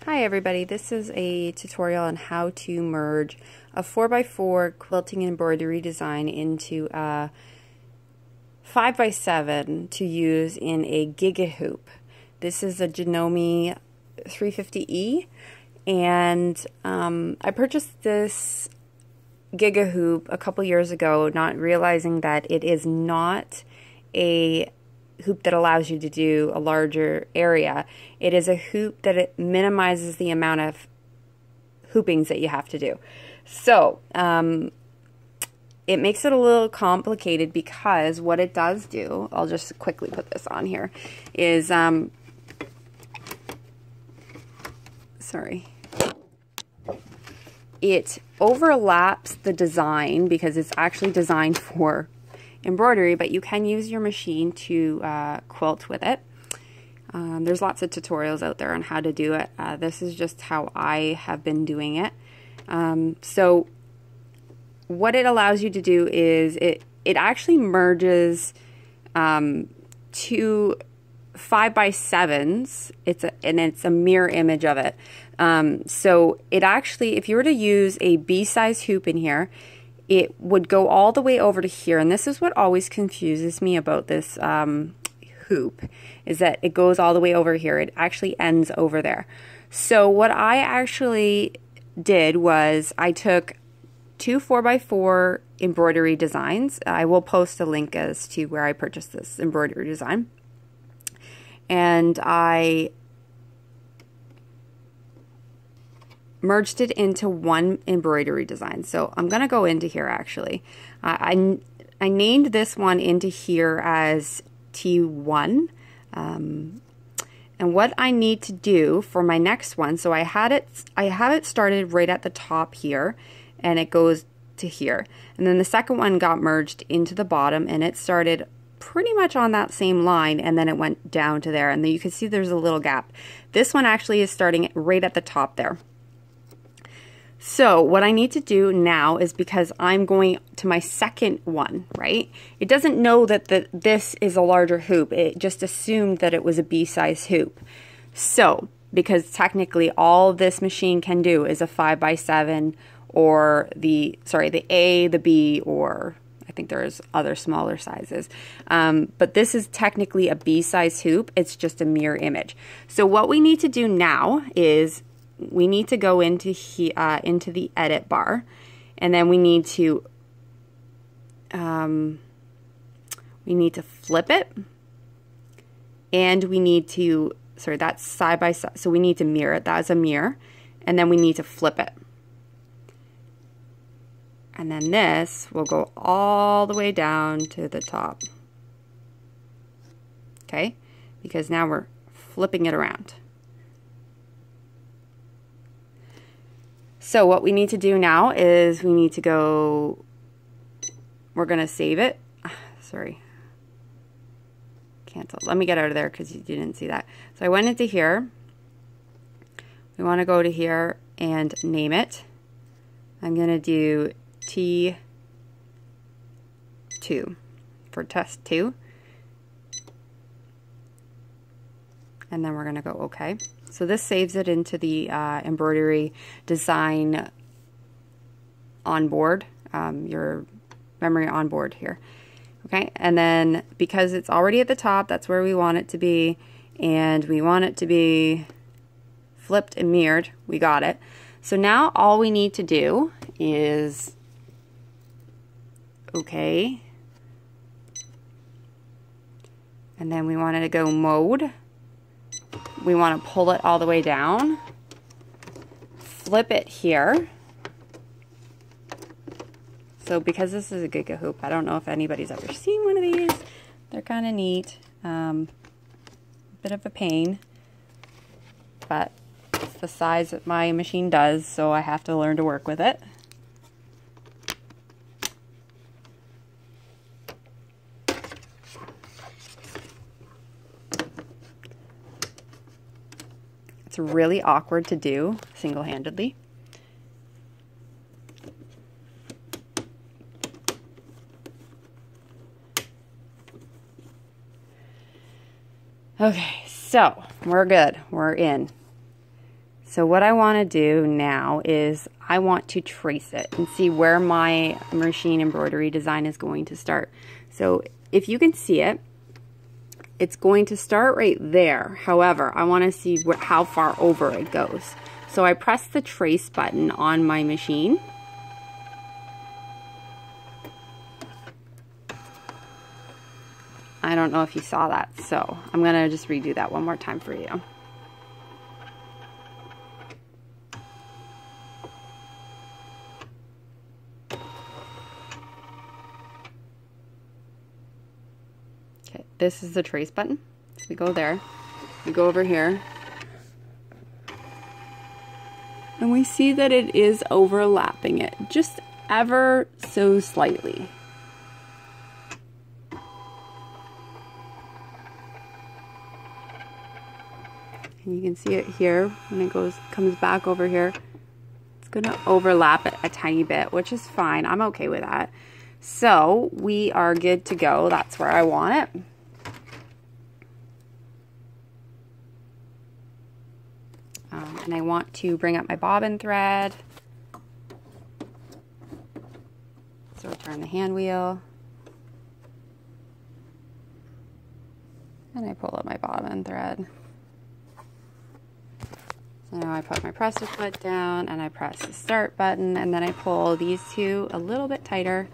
Hi everybody, this is a tutorial on how to merge a 4x4 quilting and embroidery design into a 5x7 to use in a giga hoop. This is a Janome 350E, and I purchased this giga hoop a couple years ago, not realizing that it is not a hoop that allows you to do a larger area. It is a hoop that it minimizes the amount of hoopings that you have to do. So it makes it a little complicated because what it does do, I'll just quickly put this on here, is it overlaps the design because it's actually designed for embroidery, but you can use your machine to quilt with it. There's lots of tutorials out there on how to do it. This is just how I have been doing it. So what it allows you to do is it actually merges two 5x7s. It's a mirror image of it. So it actually, if you were to use a B-size hoop in here, it would go all the way over to here, and this is what always confuses me about this hoop, is that it goes all the way over here. It actually ends over there. So what I actually did was I took two 4x4 embroidery designs. I will post a link as to where I purchased this embroidery design, and I merged it into one embroidery design. So I'm gonna go into here actually. I named this one into here as T1. And what I need to do for my next one, so I have it started right at the top here, and it goes to here. And then the second one got merged into the bottom, and it started pretty much on that same line, and then it went down to there. And then you can see there's a little gap. This one actually is starting right at the top there. So what I need to do now is, because I'm going to my second one, right? It doesn't know that this is a larger hoop. It just assumed that it was a B-size hoop. So, because technically all this machine can do is a 5x7 or the A, the B, or I think there's other smaller sizes. But this is technically a B-size hoop. It's just a mirror image. So what we need to do now is we need to go into the edit bar, and then we need to flip it, and we need to, that's side by side, so we need to mirror it. That's a mirror, and then we need to flip it, and then this will go all the way down to the top, okay, because now we're flipping it around. So what we need to do now is we need to go, we're going to save it. Sorry. Cancel. Let me get out of there because you didn't see that. So I went into here. We want to go to here and name it. I'm going to do T2 for test 2. And then we're going to go OK. So this saves it into the embroidery design onboard, your memory onboard here. Okay, and then because it's already at the top, that's where we want it to be, and we want it to be flipped and mirrored. We got it. So now all we need to do is OK, and then we want it to go mode. We want to pull it all the way down, flip it here. So because this is a giga hoop, I don't know if anybody's ever seen one of these. They're kind of neat. Bit of a pain, but it's the size that my machine does, so I have to learn to work with it. It's really awkward to do single-handedly. Okay, so we're good. We're in. So what I want to do now is I want to trace it and see where my machine embroidery design is going to start. So if you can see it, it's going to start right there. However, I want to see how far over it goes. So I press the trace button on my machine. I don't know if you saw that, so I'm going to just redo that one more time for you. Okay, this is the trace button. So we go there, we go over here, and we see that it is overlapping it just ever so slightly. And you can see it here when it comes back over here. It's gonna overlap it a tiny bit, which is fine. I'm okay with that. So we are good to go. That's where I want it. And I want to bring up my bobbin thread. So I'll turn the hand wheel. And I pull up my bobbin thread. So now I put my presser foot down and I press the start button, and then I pull these two a little bit tighter.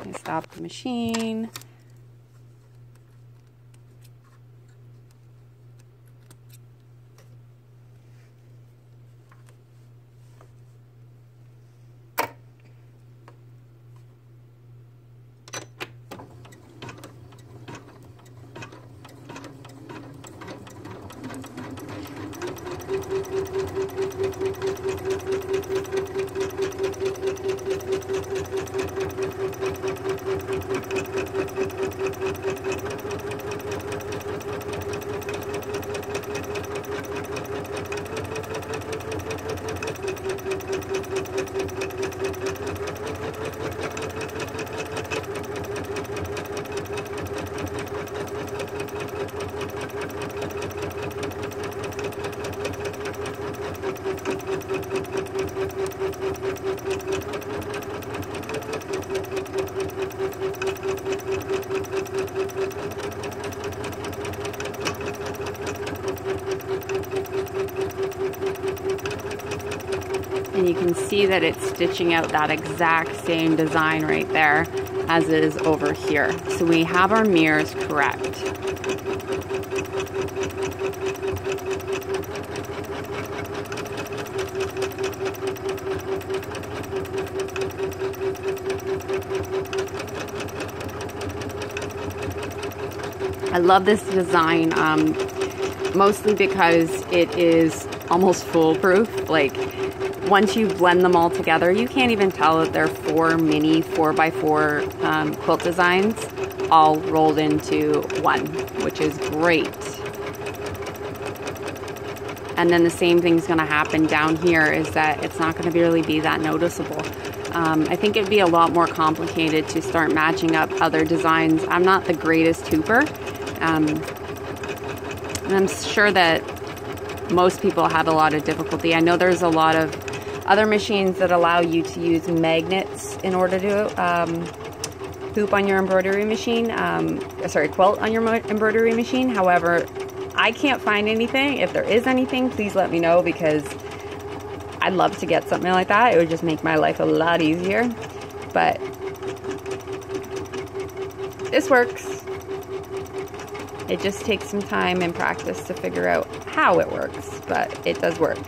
I stop the machine. And you can see that it's stitching out that exact same design right there as it is over here. So we have our mirrors correct. I love this design, mostly because it is almost foolproof. Like, once you blend them all together, you can't even tell that they're 4 mini 4x4 quilt designs all rolled into one, which is great. And then the same thing's going to happen down here, is that it's not going to really be that noticeable. I think it'd be a lot more complicated to start matching up other designs. I'm not the greatest hooper, and I'm sure that most people have a lot of difficulty. I know there's a lot of other machines that allow you to use magnets in order to hoop on your embroidery machine, quilt on your embroidery machine. However, I can't find anything. If there is anything, please let me know, because I'd love to get something like that. It would just make my life a lot easier. But this works. It just takes some time and practice to figure out how it works, but it does work.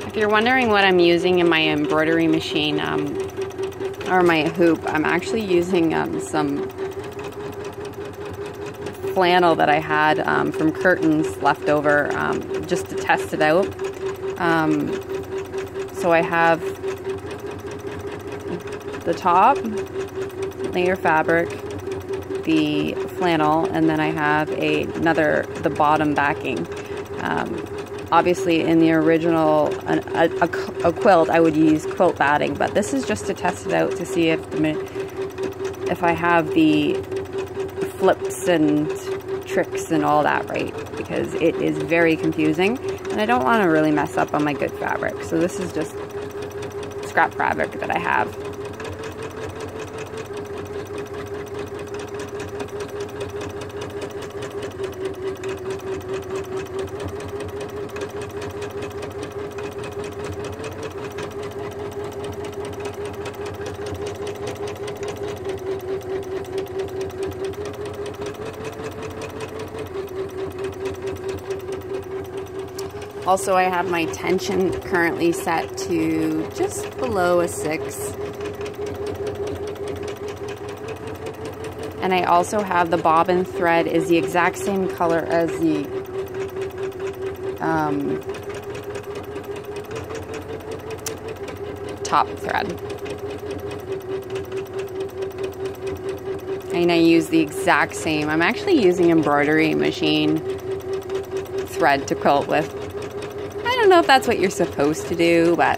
If you're wondering what I'm using in my embroidery machine, or my hoop, I'm actually using some flannel that I had from curtains left over just to test it out. So I have the top layer fabric, the flannel, and then I have the bottom backing. Obviously in the original, a quilt, I would use quilt batting, but this is just to test it out to see if I have the flips and tricks and all that right, because it is very confusing and I don't want to really mess up on my good fabric. So this is just scrap fabric that I have. Also, I have my tension currently set to just below a 6. And I also have the bobbin thread is the exact same color as the top thread. And I use the exact same. I'm actually using embroidery machine thread to quilt with. I don't know if that's what you're supposed to do, but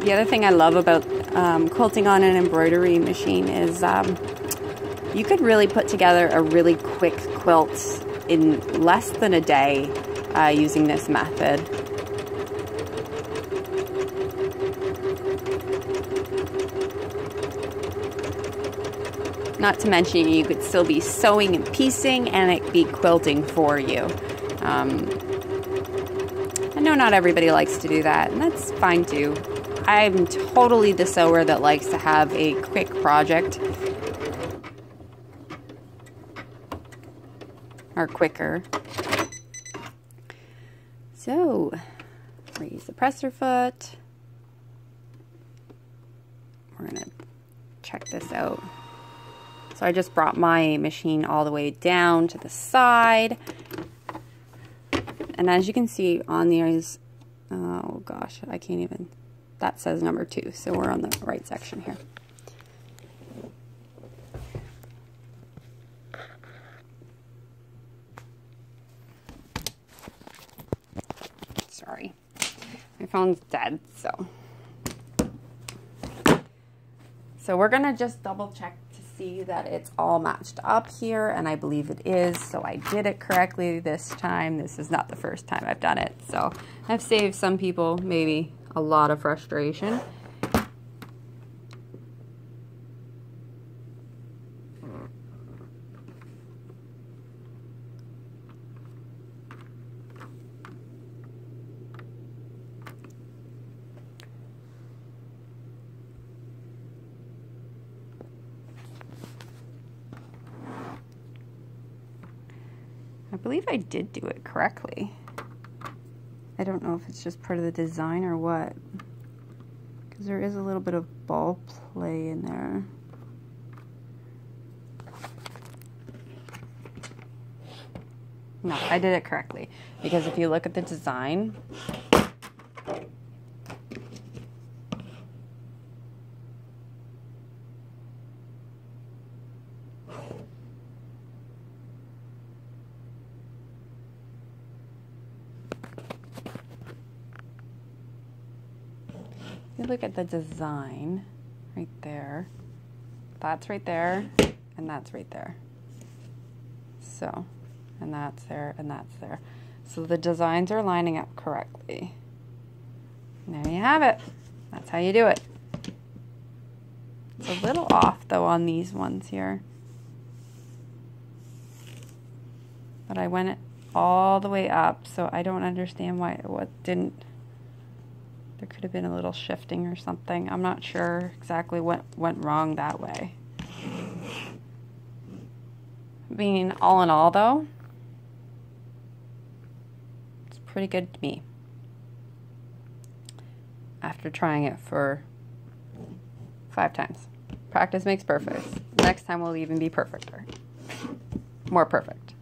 the other thing I love about quilting on an embroidery machine is you could really put together a really quick quilt in less than a day using this method. Not to mention, you could still be sewing and piecing and it be quilting for you. I know not everybody likes to do that, and that's fine too. I'm totally the sewer that likes to have a quick project. Or quicker. So, raise the presser foot. We're gonna check this out. So I just brought my machine all the way down to the side. And as you can see on these, oh gosh, I can't even, that says number 2. So we're on the right section here. Sorry, my phone's dead, so we're gonna just double check to see that it's all matched up here, and I believe it is, so I did it correctly this time. This is not the first time I've done it, so I've saved some people maybe a lot of frustration. I believe I did do it correctly. I don't know if it's just part of the design or what, because there is a little bit of ball play in there. No, I did it correctly, because if you look at the design, you look at the design right there, that's right there, and that's right there. So, and that's there, and that's there. So the designs are lining up correctly. And there you have it. That's how you do it. It's a little off though on these ones here. But I went all the way up, so I don't understand why it didn't. There could have been a little shifting or something. I'm not sure exactly what went wrong that way. I mean, all in all though, it's pretty good to me. After trying it for 5 times. Practice makes perfect. Next time will even be perfecter. More perfect.